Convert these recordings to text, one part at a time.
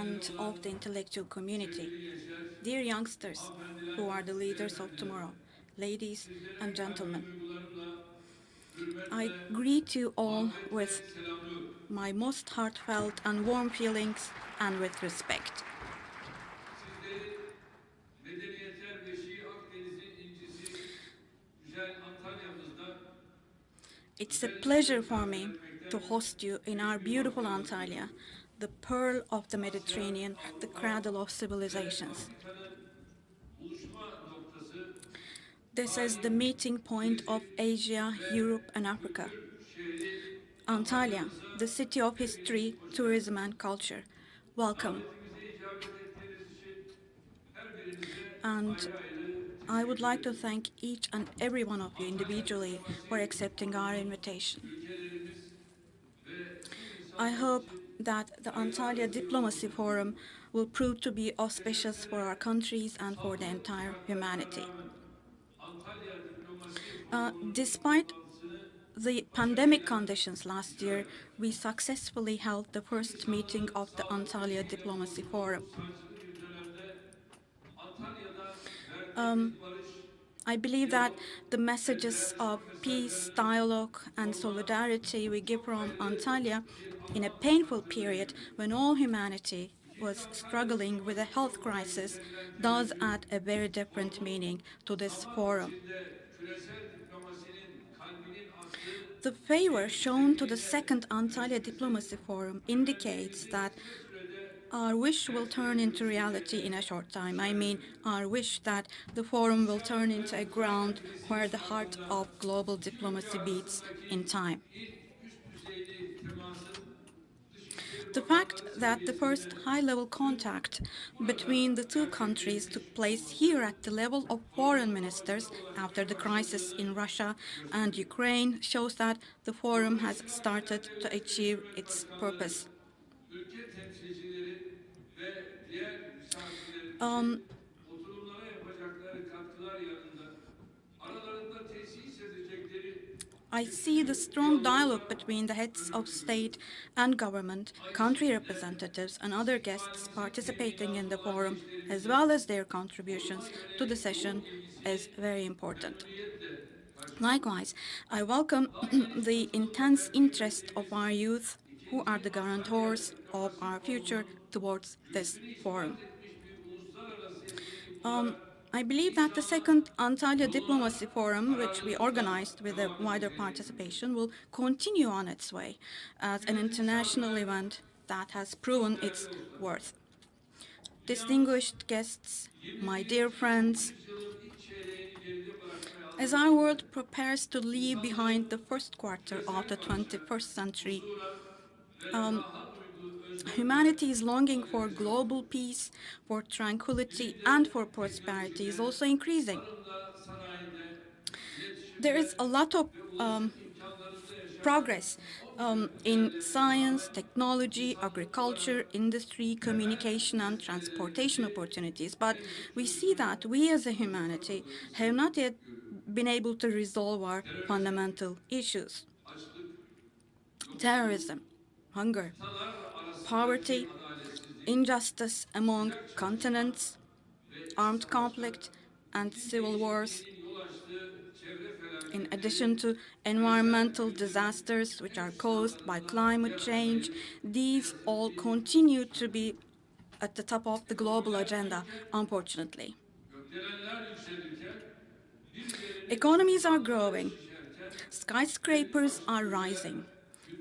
and of the intellectual community, dear youngsters who are the leaders of tomorrow, ladies and gentlemen, I greet you all with my most heartfelt and warm feelings and with respect. It's a pleasure for me to host you in our beautiful Antalya, the pearl of the Mediterranean, the cradle of civilizations. This is the meeting point of Asia, Europe, and Africa. Antalya, the city of history, tourism, and culture. Welcome. And I would like to thank each and every one of you individually for accepting our invitation. I hope that the Antalya Diplomacy Forum will prove to be auspicious for our countries and for the entire humanity. Despite the pandemic conditions last year, we successfully held the first meeting of the Antalya Diplomacy Forum. I believe that the messages of peace, dialogue, and solidarity we give from Antalya in a painful period when all humanity was struggling with a health crisis does add a very different meaning to this forum. The favor shown to the second Antalya Diplomacy Forum indicates that our wish will turn into reality in a short time. I mean, our wish that the forum will turn into a ground where the heart of global diplomacy beats in time. The fact that the first high-level contact between the two countries took place here at the level of foreign ministers after the crisis in Russia and Ukraine shows that the forum has started to achieve its purpose. I see the strong dialogue between the heads of state and government, country representatives, and other guests participating in the forum, as well as their contributions to the session, as very important. Likewise, I welcome the intense interest of our youth, who are the guarantors of our future towards this forum. I believe that the second Antalya Diplomacy Forum, which we organized with a wider participation, will continue on its way as an international event that has proven its worth. Distinguished guests, my dear friends, as our world prepares to leave behind the first quarter of the 21st century, humanity is longing for global peace, for tranquility, and for prosperity is also increasing. There is a lot of progress in science, technology, agriculture, industry, communication, and transportation opportunities, but we see that we as a humanity have not yet been able to resolve our fundamental issues. Terrorism, hunger, poverty, injustice among continents, armed conflict, and civil wars, in addition to environmental disasters which are caused by climate change, these all continue to be at the top of the global agenda, unfortunately. Economies are growing, skyscrapers are rising,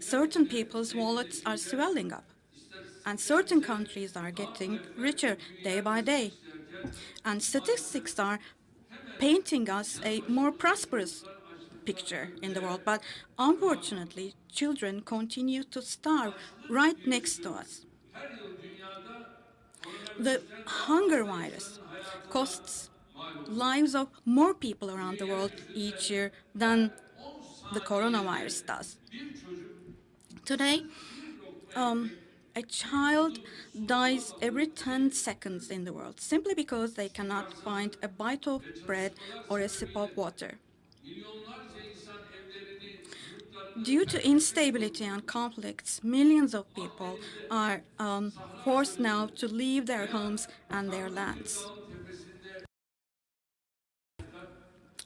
certain people's wallets are swelling up, and certain countries are getting richer day by day. And statistics are painting us a more prosperous picture in the world, but unfortunately, children continue to starve right next to us. The hunger virus costs lives of more people around the world each year than the coronavirus does. Today, a child dies every 10 seconds in the world simply because they cannot find a bite of bread or a sip of water. Due to instability and conflicts, millions of people are forced now to leave their homes and their lands.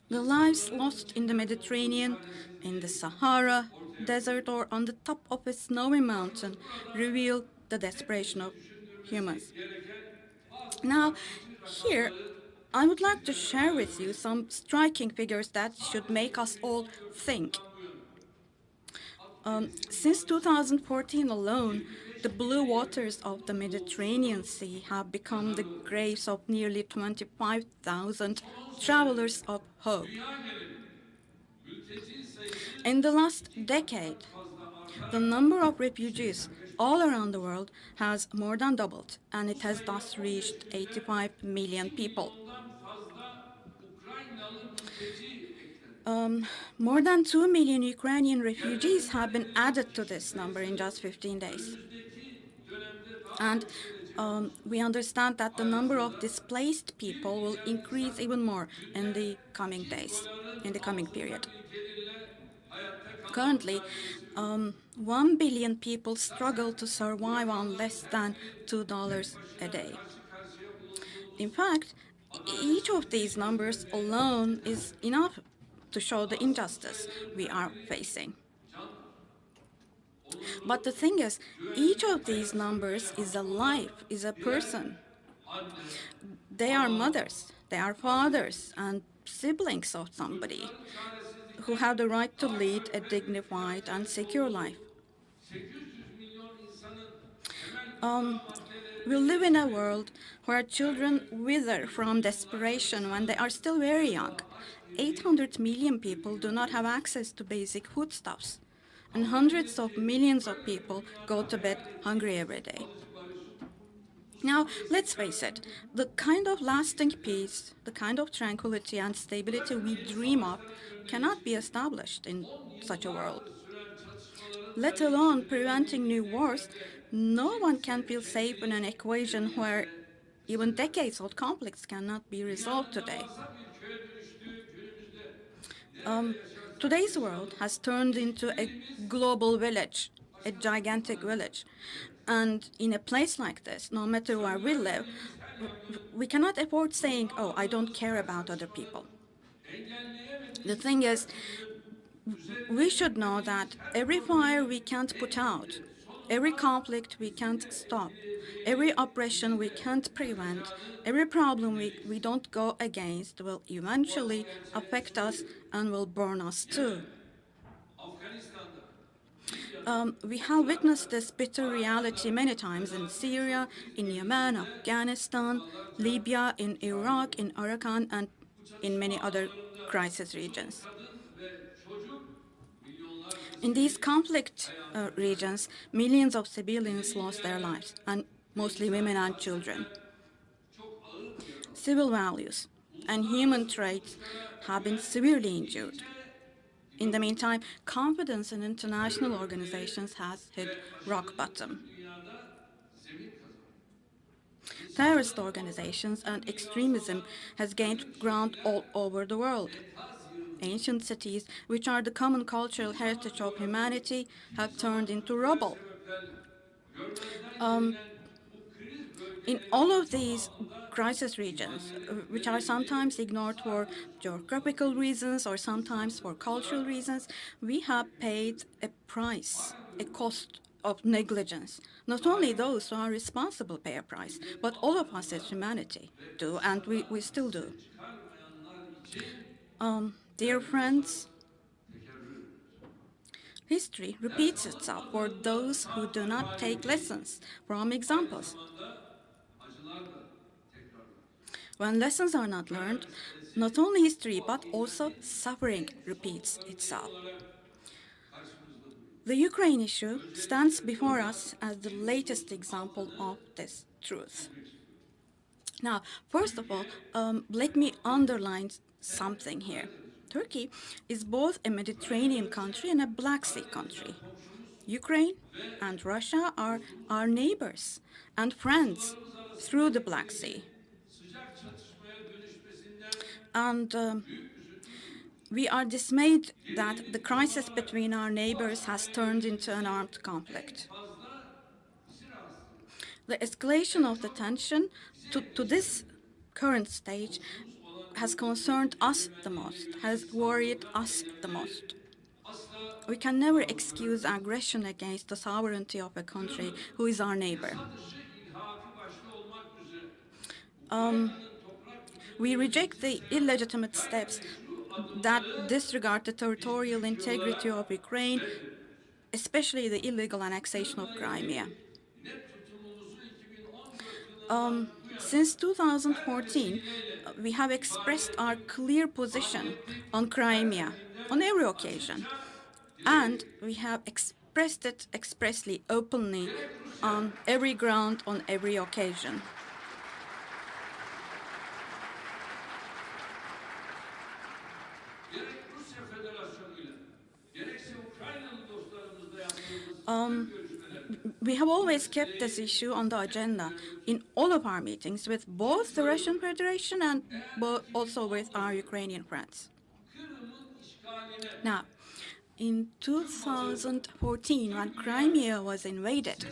The lives lost in the Mediterranean, in the Sahara Desert, or on the top of a snowy mountain reveal the desperation of humans. Now, here, I would like to share with you some striking figures that should make us all think. Since 2014 alone, the blue waters of the Mediterranean Sea have become the graves of nearly 25,000 travelers of hope. In the last decade, the number of refugees all around the world has more than doubled, and it has thus reached 85 million people. More than 2 million Ukrainian refugees have been added to this number in just 15 days. And we understand that the number of displaced people will increase even more in the coming days, in the coming period. Currently, 1 billion people struggle to survive on less than $2 a day. In fact, each of these numbers alone is enough to show the injustice we are facing. But the thing is, each of these numbers is a life, is a person. They are mothers, they are fathers, and siblings of somebody who have the right to lead a dignified and secure life. We live in a world where children wither from desperation when they are still very young. 800 million people do not have access to basic foodstuffs, and hundreds of millions of people go to bed hungry every day. Now, let's face it, the kind of lasting peace, the kind of tranquility and stability we dream of cannot be established in such a world. Let alone preventing new wars, no one can feel safe in an equation where even decades-old conflicts cannot be resolved today. Today's world has turned into a global village, a gigantic village. And in a place like this, no matter where we live, we cannot afford saying, oh, I don't care about other people. The thing is, we should know that every fire we can't put out, every conflict we can't stop, every oppression we can't prevent, every problem we don't go against will eventually affect us and will burn us too. We have witnessed this bitter reality many times in Syria, in Yemen, Afghanistan, Libya, in Iraq, in Arakan, and in many other crisis regions. In these conflict regions, millions of civilians lost their lives, and mostly women and children. Civil values and human traits have been severely injured. In the meantime, confidence in international organizations has hit rock bottom. Terrorist organizations and extremism has gained ground all over the world. Ancient cities, which are the common cultural heritage of humanity, have turned into rubble. In all of these crisis regions, which are sometimes ignored for geographical reasons or sometimes for cultural reasons, we have paid a price, a cost of negligence. Not only those who are responsible pay a price, but all of us as humanity do, and we still do. Dear friends, history repeats itself for those who do not take lessons from examples. When lessons are not learned, not only history but also suffering repeats itself. The Ukraine issue stands before us as the latest example of this truth. Now, first of all, let me underline something here. Turkey is both a Mediterranean country and a Black Sea country. Ukraine and Russia are our neighbors and friends through the Black Sea. And We are dismayed that the crisis between our neighbors has turned into an armed conflict. The escalation of the tension to this current stage has concerned us the most, has worried us the most. We can never excuse aggression against the sovereignty of a country who is our neighbor. We reject the illegitimate steps that disregard the territorial integrity of Ukraine, especially the illegal annexation of Crimea. Since 2014, we have expressed our clear position on Crimea on every occasion, and we have expressed it expressly, openly, on every ground, on every occasion. We have always kept this issue on the agenda in all of our meetings with both the Russian Federation and also with our Ukrainian friends. Now, in 2014, when Crimea was invaded,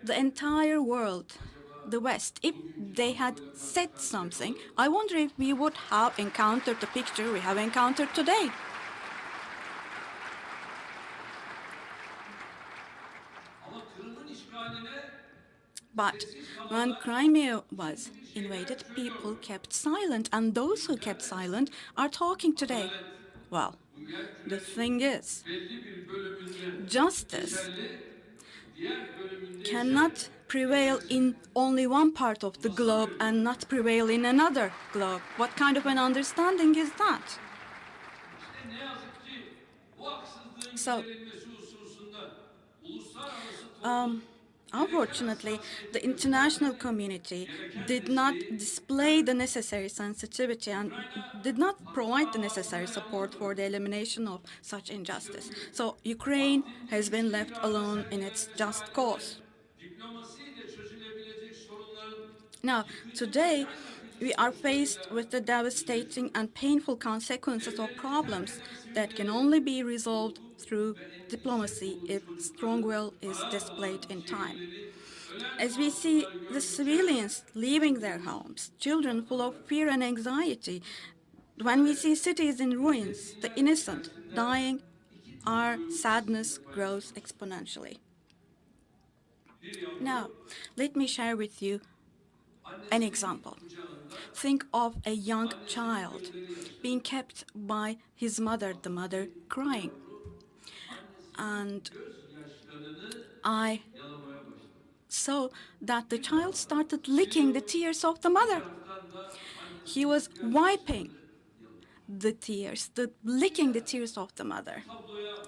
the entire world, the West, if they had said something, I wonder if we would have encountered the picture we have encountered today. But when Crimea was invaded, people kept silent, and those who kept silent are talking today. Well, the thing is, justice cannot prevail in only one part of the globe and not prevail in another globe. What kind of an understanding is that? So, unfortunately, the international community did not display the necessary sensitivity and did not provide the necessary support for the elimination of such injustice. So Ukraine has been left alone in its just cause. Now, today, we are faced with the devastating and painful consequences of problems that can only be resolved through diplomacy if strong will is displayed in time. As we see the civilians leaving their homes, children full of fear and anxiety, when we see cities in ruins, the innocent dying, our sadness grows exponentially. Now, let me share with you an example. Think of a young child being kept by his mother, the mother crying. And I saw that the child started licking the tears of the mother. He was wiping the tears, licking the tears of the mother.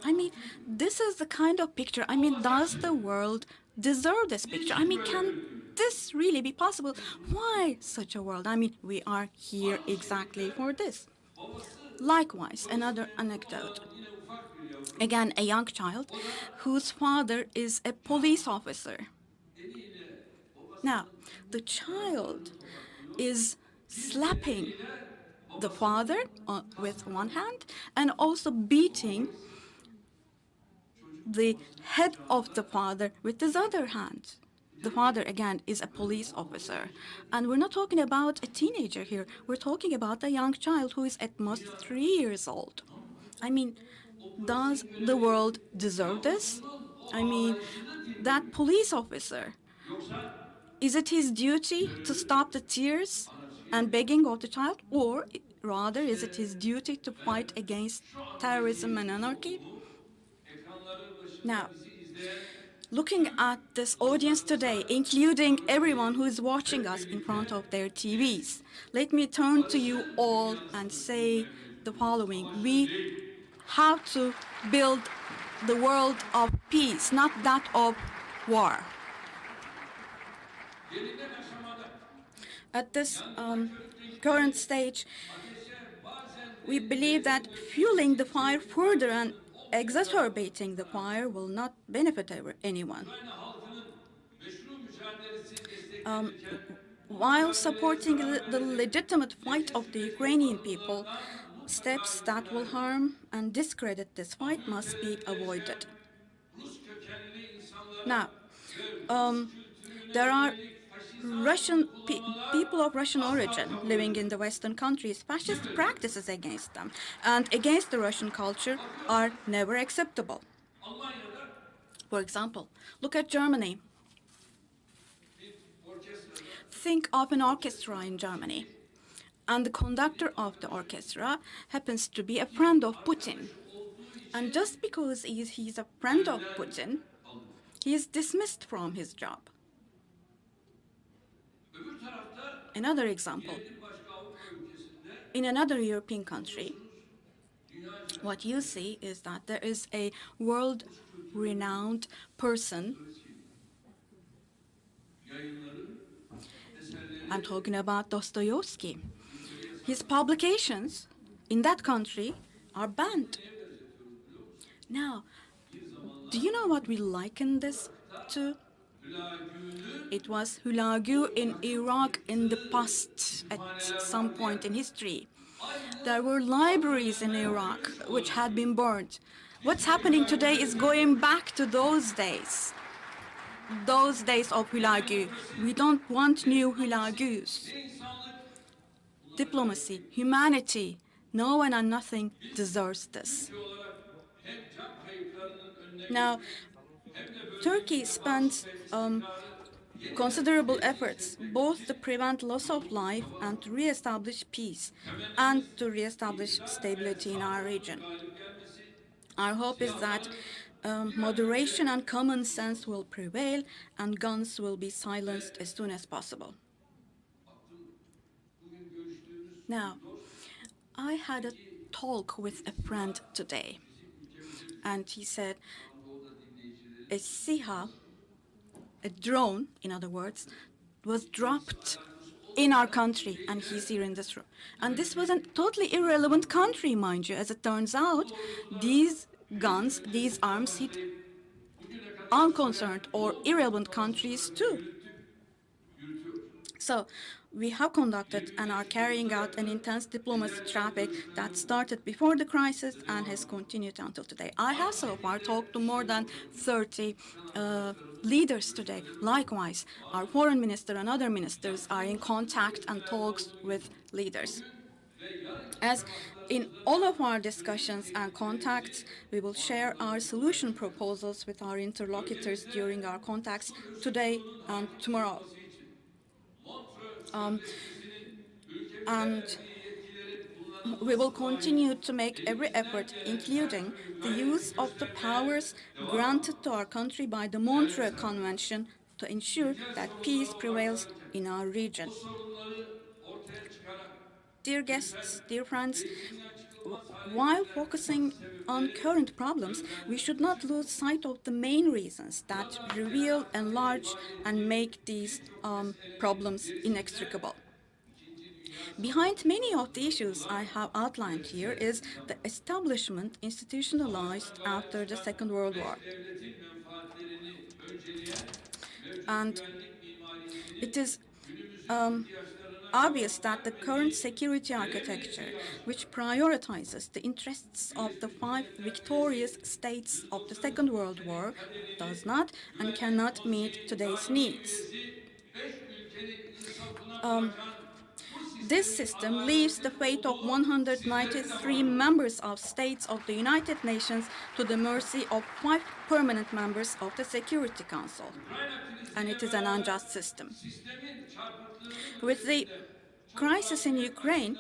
I mean, this is the kind of picture. I mean, does the world deserve this picture? I mean, can this really be possible? Why such a world? I mean, we are here exactly for this. Likewise, another anecdote. Again, a young child whose father is a police officer. Now, the child is slapping the father with one hand and also beating the head of the father with his other hand. The father, again, is a police officer. And we're not talking about a teenager here. We're talking about a young child who is at most 3 years old. I mean, does the world deserve this? I mean, that police officer, is it his duty to stop the tears and begging of the child? Or rather, is it his duty to fight against terrorism and anarchy? Now, looking at this audience today, including everyone who is watching us in front of their TVs, let me turn to you all and say the following. We have to build the world of peace, not that of war. At this current stage, we believe that fueling the fire further and exacerbating the fire will not benefit anyone. While supporting the legitimate fight of the Ukrainian people, steps that will harm and discredit this fight must be avoided. Now, there are people of Russian origin living in the Western countries. Fascist practices against them and against the Russian culture are never acceptable. For example, look at Germany. Think of an orchestra in Germany, and the conductor of the orchestra happens to be a friend of Putin. And just because he's a friend of Putin, he is dismissed from his job. Another example, in another European country, what you see is that there is a world-renowned person. I'm talking about Dostoevsky. His publications in that country are banned. Now, do you know what we liken this to? It was Hulagu in Iraq in the past, at some point in history. There were libraries in Iraq which had been burned. What's happening today is going back to those days of Hulagu. We don't want new Hulagus. Diplomacy, humanity, no one and nothing deserves this. Now, Turkey spends considerable efforts both to prevent loss of life and to re-establish peace and to re-establish stability in our region. Our hope is that moderation and common sense will prevail and guns will be silenced as soon as possible. Now, I had a talk with a friend today, and he said, a SIHA, a drone, in other words, was dropped in our country, and he's here in this room. And this was a totally irrelevant country, mind you. As it turns out, these guns, these arms hit unconcerned or irrelevant countries too. So we have conducted and are carrying out an intense diplomacy traffic that started before the crisis and has continued until today. I have so far talked to more than 30 leaders today. Likewise, our foreign minister and other ministers are in contact and talks with leaders. As in all of our discussions and contacts, we will share our solution proposals with our interlocutors during our contacts today and tomorrow. And we will continue to make every effort, including the use of the powers granted to our country by the Montreux Convention, to ensure that peace prevails in our region. Dear guests, dear friends, while focusing on current problems, we should not lose sight of the main reasons that reveal, enlarge, and make these problems inextricable. Behind many of the issues I have outlined here is the establishment institutionalized after the Second World War. And it is obvious that the current security architecture, which prioritizes the interests of the 5 victorious states of the Second World War, does not and cannot meet today's needs. This system leaves the fate of 193 members of states of the United Nations to the mercy of 5 permanent members of the Security Council, and it is an unjust system. With the crisis in Ukraine,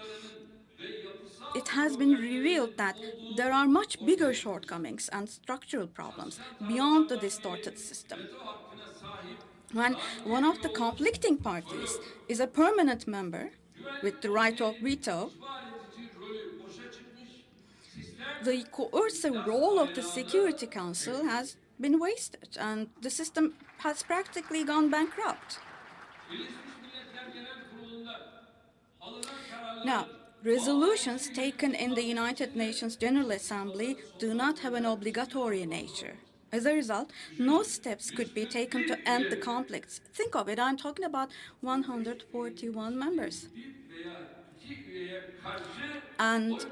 it has been revealed that there are much bigger shortcomings and structural problems beyond the distorted system. When one of the conflicting parties is a permanent member with the right of veto, the coercive role of the Security Council has been wasted, and the system has practically gone bankrupt. Now, resolutions taken in the United Nations General Assembly do not have an obligatory nature. As a result, no steps could be taken to end the conflicts. Think of it, I'm talking about 141 members. And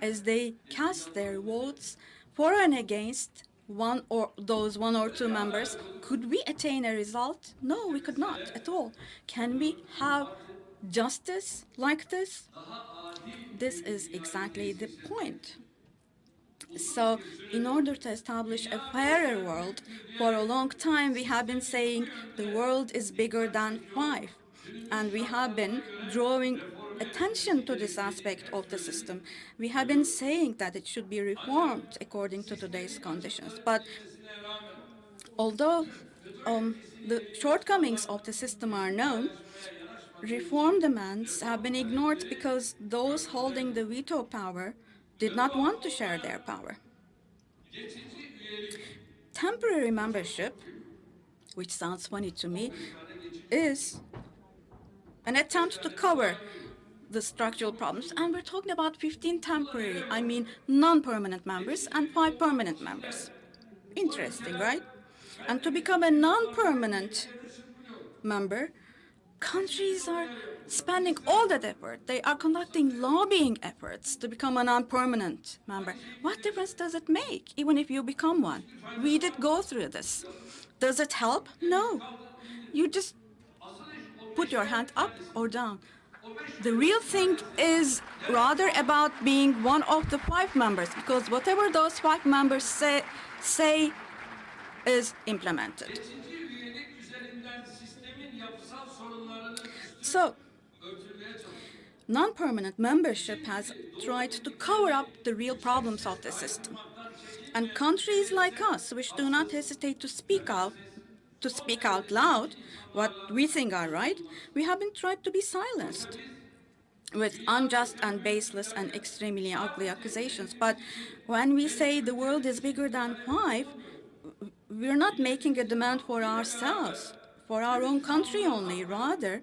as they cast their votes for and against those one or two members, could we attain a result? No, we could not at all. Can we have justice like this? This is exactly the point. So, in order to establish a fairer world, for a long time we have been saying the world is bigger than 5. And we have been drawing attention to this aspect of the system. We have been saying that it should be reformed according to today's conditions. But although the shortcomings of the system are known, reform demands have been ignored because those holding the veto power did not want to share their power. Temporary membership, which sounds funny to me, is an attempt to cover the structural problems. And we're talking about 15 temporary, I mean non-permanent members, and 5 permanent members. Interesting, right? And to become a non-permanent member, countries are spending all that effort. They are conducting lobbying efforts to become a non-permanent member. What difference does it make, even if you become one? We did go through this. Does it help? No. You just put your hand up or down. The real thing is rather about being one of the 5 members, because whatever those 5 members say is implemented. So, non-permanent membership has tried to cover up the real problems of the system. And countries like us, which do not hesitate to speak out loud what we think are right, we have been tried to be silenced with unjust and baseless and extremely ugly accusations. But when we say the world is bigger than 5, we're not making a demand for ourselves, for our own country only. Rather,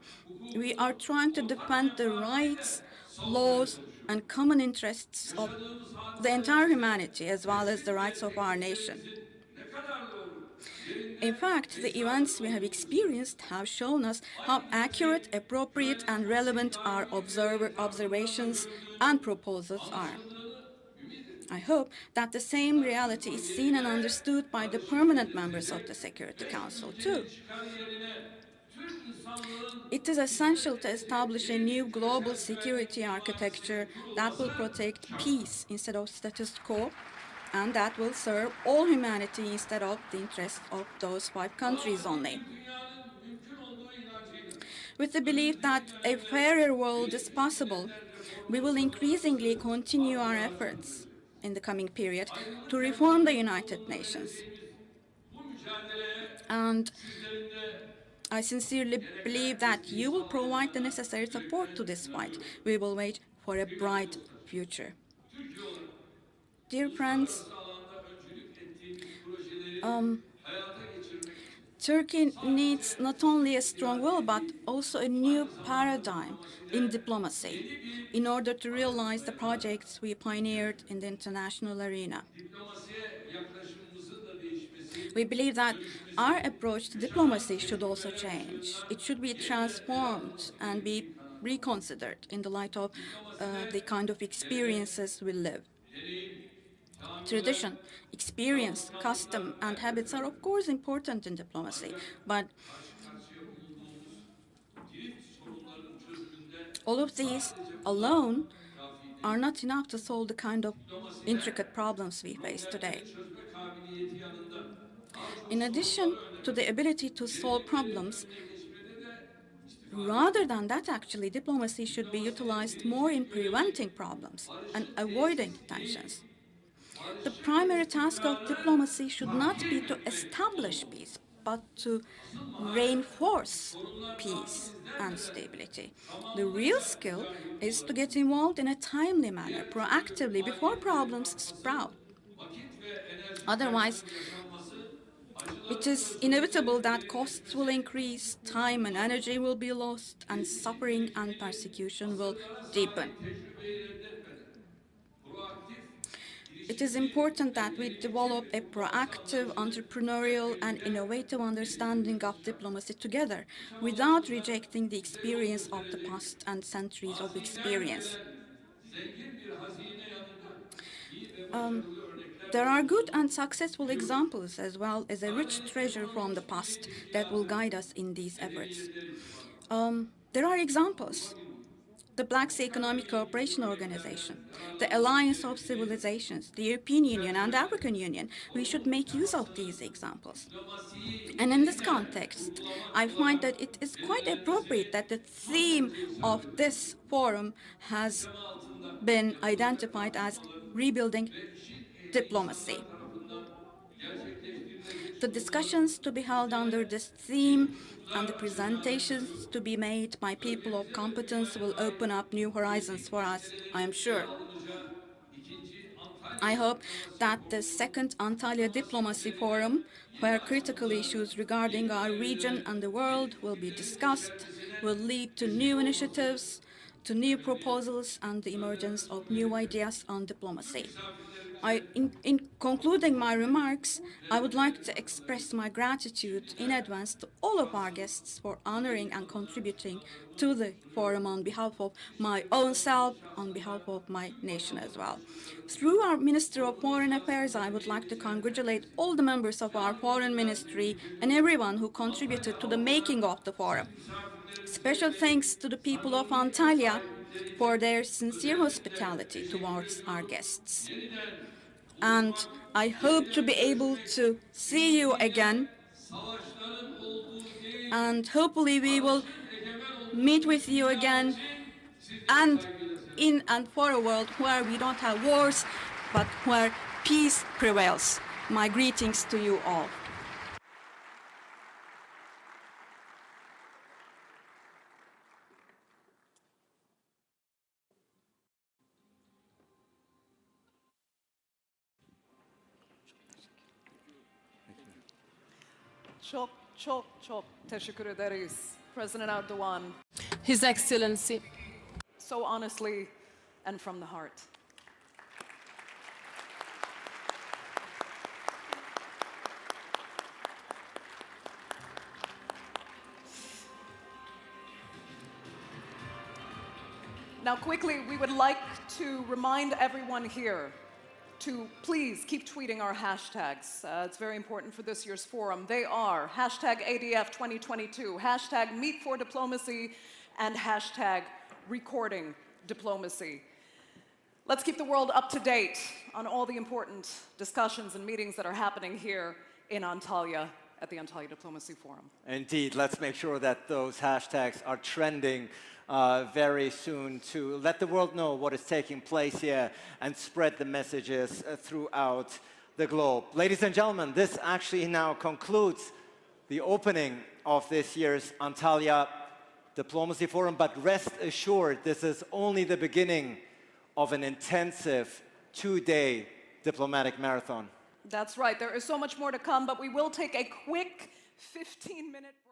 we are trying to defend the rights, laws, and common interests of the entire humanity, as well as the rights of our nation. In fact, the events we have experienced have shown us how accurate, appropriate, and relevant our observations and proposals are. I hope that the same reality is seen and understood by the permanent members of the Security Council, too. It is essential to establish a new global security architecture that will protect peace instead of status quo, and that will serve all humanity instead of the interests of those 5 countries only. With the belief that a fairer world is possible, we will increasingly continue our efforts in the coming period to reform the United Nations. And I sincerely believe that you will provide the necessary support to this fight. We will wait for a bright future. Dear friends, Turkey needs not only a strong will, but also a new paradigm in diplomacy in order to realize the projects we pioneered in the international arena. We believe that our approach to diplomacy should also change. It should be transformed and be reconsidered in the light of the kind of experiences we live. Tradition, experience, custom, and habits are of course important in diplomacy, but all of these alone are not enough to solve the kind of intricate problems we face today. In addition to the ability to solve problems, rather than that, actually, diplomacy should be utilized more in preventing problems and avoiding tensions. The primary task of diplomacy should not be to establish peace, but to reinforce peace and stability. The real skill is to get involved in a timely manner, proactively, before problems sprout. Otherwise, it is inevitable that costs will increase, time and energy will be lost, and suffering and persecution will deepen. it is important that we develop a proactive, entrepreneurial, and innovative understanding of diplomacy together, without rejecting the experience of the past and centuries of experience. There are good and successful examples, as well as a rich treasure from the past that will guide us in these efforts. There are examples: the Black Sea Economic Cooperation Organization, the Alliance of Civilizations, the European Union and the African Union. We should make use of these examples. And in this context, I find that it is quite appropriate that the theme of this forum has been identified as rebuilding diplomacy. The discussions to be held under this theme and the presentations to be made by people of competence will open up new horizons for us, I am sure. I hope that the second Antalya Diplomacy Forum, where critical issues regarding our region and the world will be discussed, will lead to new initiatives, to new proposals, and the emergence of new ideas on diplomacy. In concluding my remarks, I would like to express my gratitude in advance to all of our guests for honoring and contributing to the forum on behalf of my own self, on behalf of my nation as well. Through our Minister of Foreign Affairs, I would like to congratulate all the members of our Foreign Ministry and everyone who contributed to the making of the forum. Special thanks to the people of Antalya for their sincere hospitality towards our guests. And I hope to be able to see you again, and hopefully we will meet with you again, and in and for a world where we don't have wars, but where peace prevails. My greetings to you all. Çok teşekkür ederiz, President Erdogan. His Excellency. So honestly and from the heart. Now quickly, we would like to remind everyone here to please keep tweeting our hashtags. It's very important for this year's forum. They are hashtag ADF 2022, hashtag Meet for Diplomacy, and hashtag Recording Diplomacy. Let's keep the world up to date on all the important discussions and meetings that are happening here in Antalya at the Antalya Diplomacy Forum. Indeed, let's make sure that those hashtags are trending very soon to let the world know what is taking place here and spread the messages throughout the globe. Ladies and gentlemen, this actually now concludes the opening of this year's Antalya Diplomacy Forum, but rest assured, this is only the beginning of an intensive two-day diplomatic marathon. That's right. There is so much more to come, but we will take a quick 15-minute break.